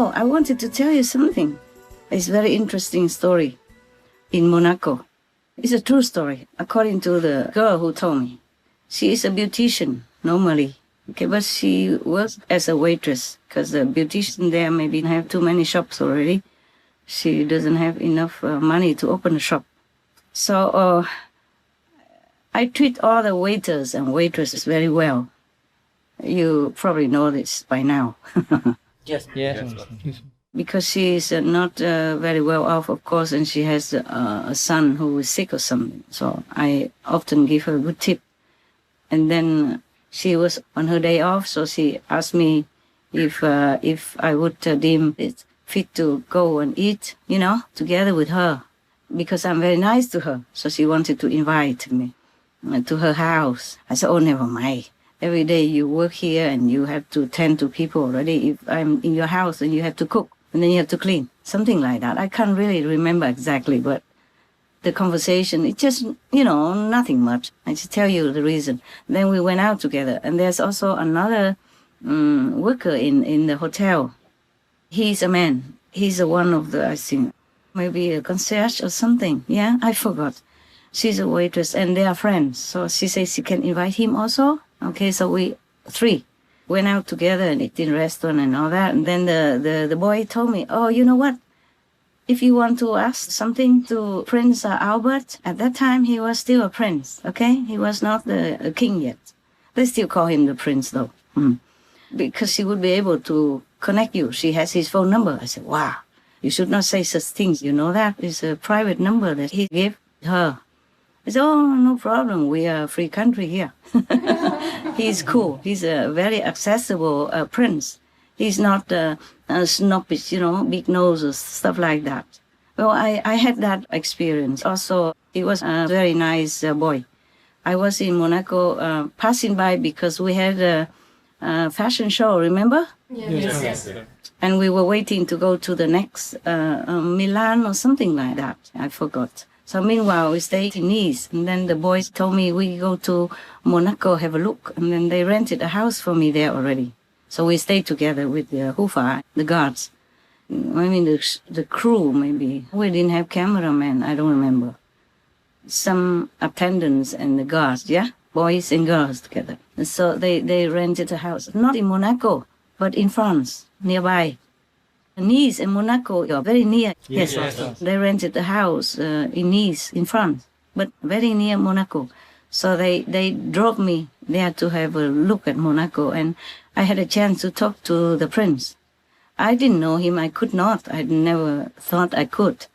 Oh, I wanted to tell you something. It's a very interesting story in Monaco. It's a true story, according to the girl who told me. She is a beautician, normally. Okay, but she works as a waitress, because the beautician there maybe have too many shops already. She doesn't have enough money to open a shop. So I treat all the waiters and waitresses very well. You probably know this by now. Yes. Because she is not very well off, of course, and she has a son who is sick or something. So I often give her a good tip. And then she was on her day off, so she asked me if I would deem it fit to go and eat, together with her, because I'm very nice to her. So she wanted to invite me to her house. I said, oh, never mind. Every day you work here and you have to tend to people already. If I'm in your house, then you have to cook and then you have to clean. Something like that. I can't really remember exactly, but the conversation, it just, nothing much. I just tell you the reason. Then we went out together. And there's also another worker in the hotel. He's a man. He's one of the, I think, maybe a concierge or something. Yeah, I forgot. She's a waitress and they are friends. So she says she can invite him also. Okay, so we three went out together and ate in a restaurant and all that. And then the boy told me, oh, you know what? If you want to ask something to Prince Albert, at that time he was still a prince, okay? He was not a king yet. They still call him the prince though. Because she would be able to connect you. She has his phone number. I said, wow, you should not say such things. You know that? It's a private number that he gave her. I said, oh, no problem. We are a free country here. He's cool. He's a very accessible prince. He's not snobbish, big noses, stuff like that. Well, I had that experience. Also, he was a very nice boy. I was in Monaco passing by because we had a fashion show, remember? Yes. And we were waiting to go to the next Milan or something like that. I forgot. So meanwhile, we stayed in Nice, and then the boys told me we go to Monaco, have a look, and then they rented a house for me there already. So we stayed together with the Hufa, the guards. I mean, the crew, maybe. We didn't have cameramen, I don't remember. Some attendants and the guards, yeah? Boys and girls together. And so they rented a house, not in Monaco, but in France, nearby. Nice and Monaco are very near. Yes. They rented a house in Nice, in France, but very near Monaco. So they drove me there to have a look at Monaco, and I had a chance to talk to the prince. I didn't know him. I could not. I never thought I could.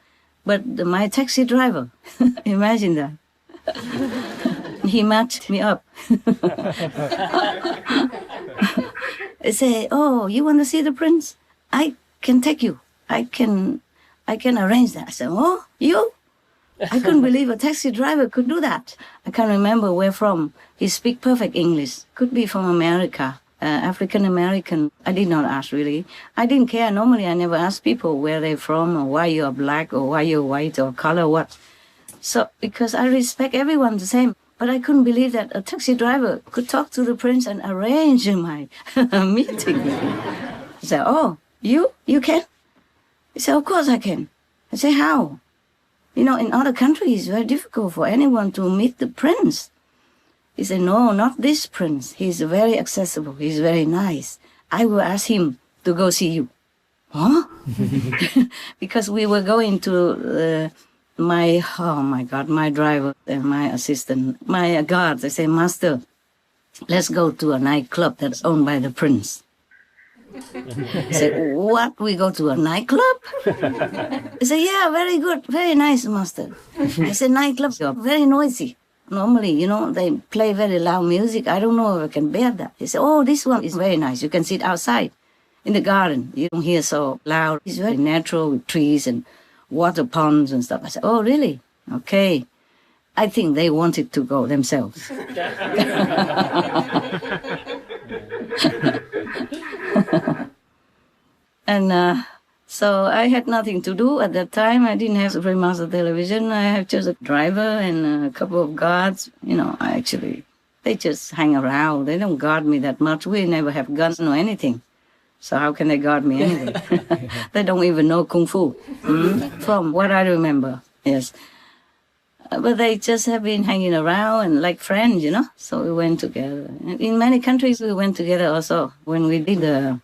But my taxi driver, imagine that. He matched me up. I say, oh, you want to see the prince? I can take you. I can arrange that. I said, oh, you? I couldn't believe a taxi driver could do that. I can't remember where from. He speaks perfect English. Could be from America, African American. I did not ask really. I didn't care. Normally I never ask people where they're from or why you are black or why you're white or color what. So, because I respect everyone the same. But I couldn't believe that a taxi driver could talk to the prince and arrange my meeting. I said, oh, you can? He said, of course I can. I said, how? In other countries, it's very difficult for anyone to meet the prince. He said, no, not this prince. He's very accessible. He's very nice. I will ask him to go see you. Huh? Because we were going to my driver and my assistant, my guards. I say, master, let's go to a nightclub that's owned by the prince. I said, what? We go to a nightclub? He said, yeah, very good, very nice, master. I said, nightclubs are very noisy. Normally, they play very loud music. I don't know if I can bear that. He said, oh, this one is very nice. You can sit outside in the garden. You don't hear so loud. It's very natural with trees and water ponds and stuff. I said, oh, really? Okay. I think they wanted to go themselves. And so I had nothing to do at that time. I didn't have very much of television. I have just a driver and a couple of guards. They just hang around. They don't guard me that much. We never have guns or anything. So how can they guard me anyway? They don't even know Kung Fu, from what I remember, yes. But they just have been hanging around and like friends, you know. So we went together. In many countries, we went together also. When we did the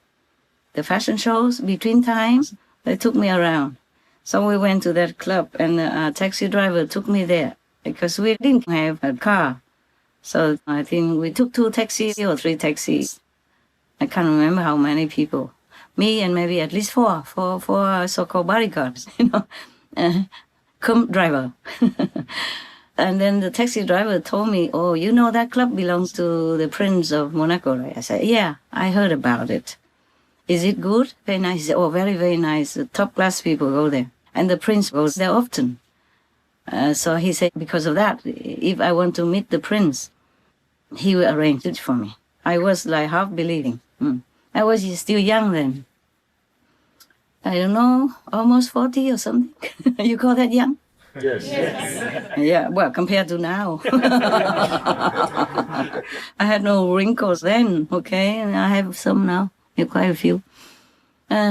fashion shows between times, they took me around. So we went to that club, and a taxi driver took me there because we didn't have a car. So I think we took 2 taxis or 3 taxis. I can't remember how many people. Me and maybe at least 4 so-called bodyguards, you know, driver. And then the taxi driver told me, oh, you know that club belongs to the Prince of Monaco, right? I said, yeah, I heard about it. Is it good? Very nice. He said, oh, very, very nice. The top-class people go there. And the prince goes there often. So he said, because of that, if I want to meet the prince, he will arrange it for me. I was like half believing. I was still young then. I don't know, almost 40 or something. You call that young? Yes. Yeah, well, compared to now. I had no wrinkles then, okay? And I have some now, quite a few.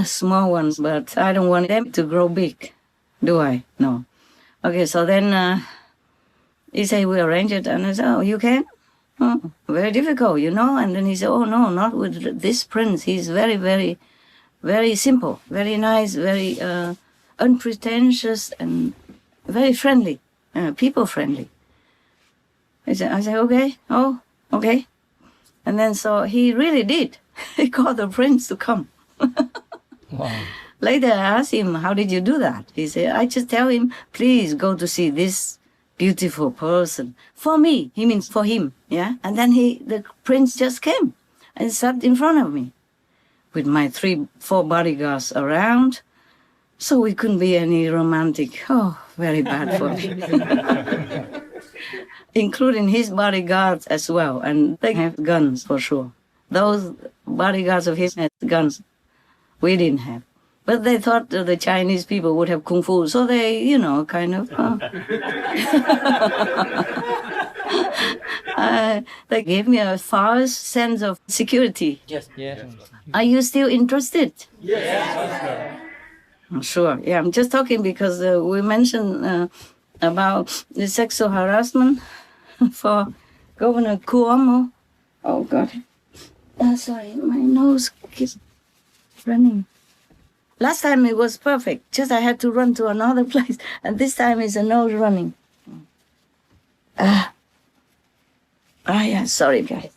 Small ones, but I don't want them to grow big, do I? No. Okay, so then he said, we arrange it, and I said, oh, you can? Oh, very difficult, you know? And then he said, oh, no, not with this prince. He's very, very, very simple, very nice, very unpretentious, and very friendly, people-friendly. I said, okay, oh, okay. And then so he really did. He called the prince to come. Wow. Later, I asked him, how did you do that? He said, I just tell him, please go to see this beautiful person. For me, he means for him, yeah? And then the prince just came and sat in front of me with my 3-4 bodyguards around. So we couldn't be any romantic. Oh, very bad for me. Including his bodyguards as well. And they have guns for sure. Those bodyguards of his had guns. We didn't have. But they thought the Chinese people would have Kung Fu, so they, you know, kind of... they gave me a false sense of security. Yes. Yes. Are you still interested? Yes. I'm sure. Yeah, I'm just talking because we mentioned about the sexual harassment for Governor Cuomo. Oh, God. Sorry, my nose keeps running. Last time it was perfect, just I had to run to another place, and this time it's a nose running. Yeah, sorry, guys.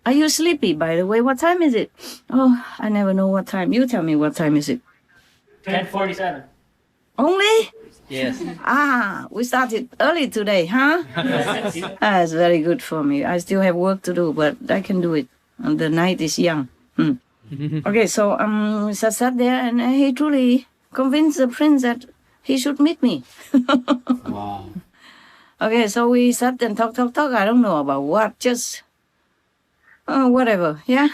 Are you sleepy, by the way? What time is it? Oh, I never know what time. You tell me what time is it. 10:47. Only? Yes. We started early today, huh? It's very good for me. I still have work to do, but I can do it. And the night is young. Okay, so I sat there, and he truly convinced the prince that he should meet me. Wow. Okay, so we sat and talk. I don't know about what, just whatever, yeah?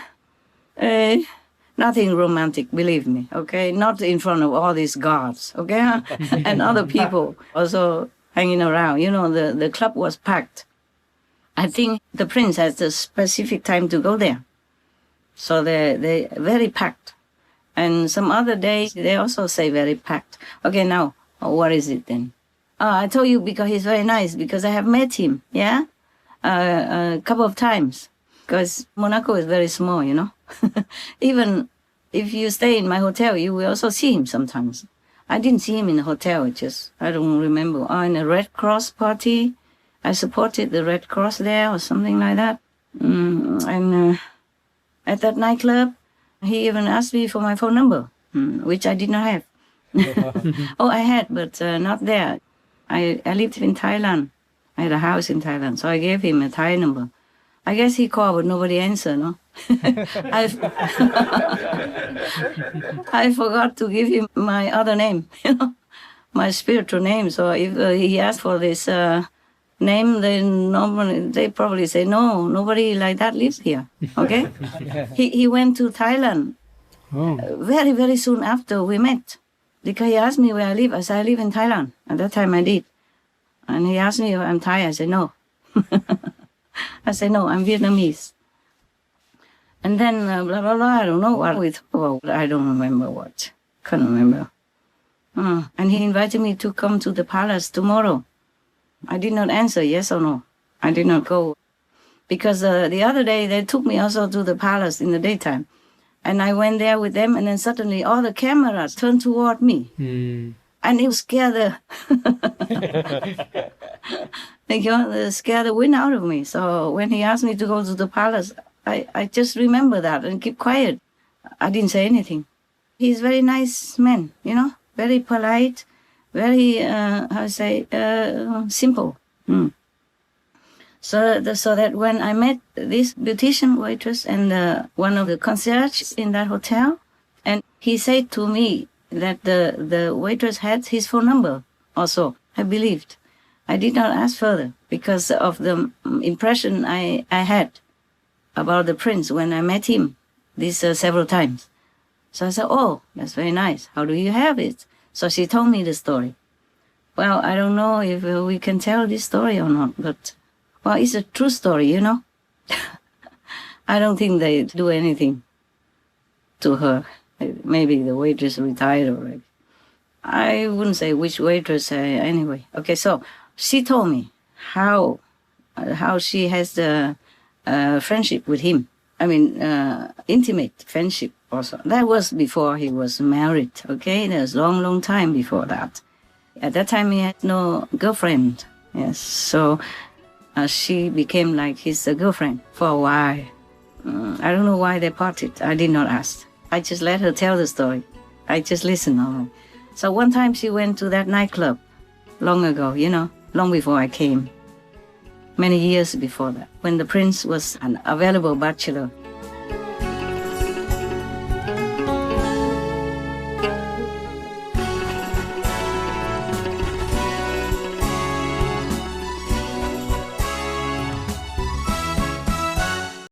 Nothing romantic, believe me, okay? Not in front of all these guards, okay? And other people also hanging around. You know, the club was packed. I think the prince has a specific time to go there. So they're very packed. And some other days, they also say very packed. Okay, now, what is it then? I told you because he's very nice, because I have met him, yeah? A couple of times. Because Monaco is very small, you know? Even if you stay in my hotel, you will also see him sometimes. I didn't see him in the hotel, I don't remember. In a Red Cross party, I supported the Red Cross there or something like that. And at that nightclub, he even asked me for my phone number, which I did not have. Oh, I had, but not there. I lived in Thailand. I had a house in Thailand, so I gave him a Thai number. I guess he called, but nobody answered, no? I forgot to give him my other name, you know, my spiritual name. So if he asked for this name, then normally they probably say, no, nobody like that lives here, okay? He went to Thailand very, very soon after we met. Because he asked me where I live. I said, I live in Thailand. At that time I did. And he asked me if I'm Thai. I said, no. I said, no, I'm Vietnamese. And then blah, blah, blah, I don't know what we talked about. I don't remember what. Can't remember. And he invited me to come to the palace tomorrow. I did not answer yes or no. I did not go. Because the other day they took me also to the palace in the daytime. And I went there with them, and then suddenly all the cameras turned toward me. And it scared scared the wind out of me. So when he asked me to go to the palace, I just remember that and keep quiet. I didn't say anything. He's a very nice man, very polite, very, simple. So that when I met this beautician waitress and one of the concierge in that hotel, and he said to me that the waitress had his phone number also, I believed. I did not ask further because of the impression I had about the prince when I met him these several times. So I said, oh, that's very nice. How do you have it? So she told me the story. Well, I don't know if we can tell this story or not, but, well, it's a true story, I don't think they do anything to her. Maybe the waitress retired already. I wouldn't say which waitress anyway. Okay, so she told me how she has the friendship with him. I mean, intimate friendship also. That was before he was married, okay? That was long time before that. At that time, he had no girlfriend. Yes, so she became like his girlfriend for a while. I don't know why they parted. I did not ask. I just let her tell the story. I just listened. All. So one time she went to that nightclub long ago, long before I came. Many years before that, when the prince was an available bachelor.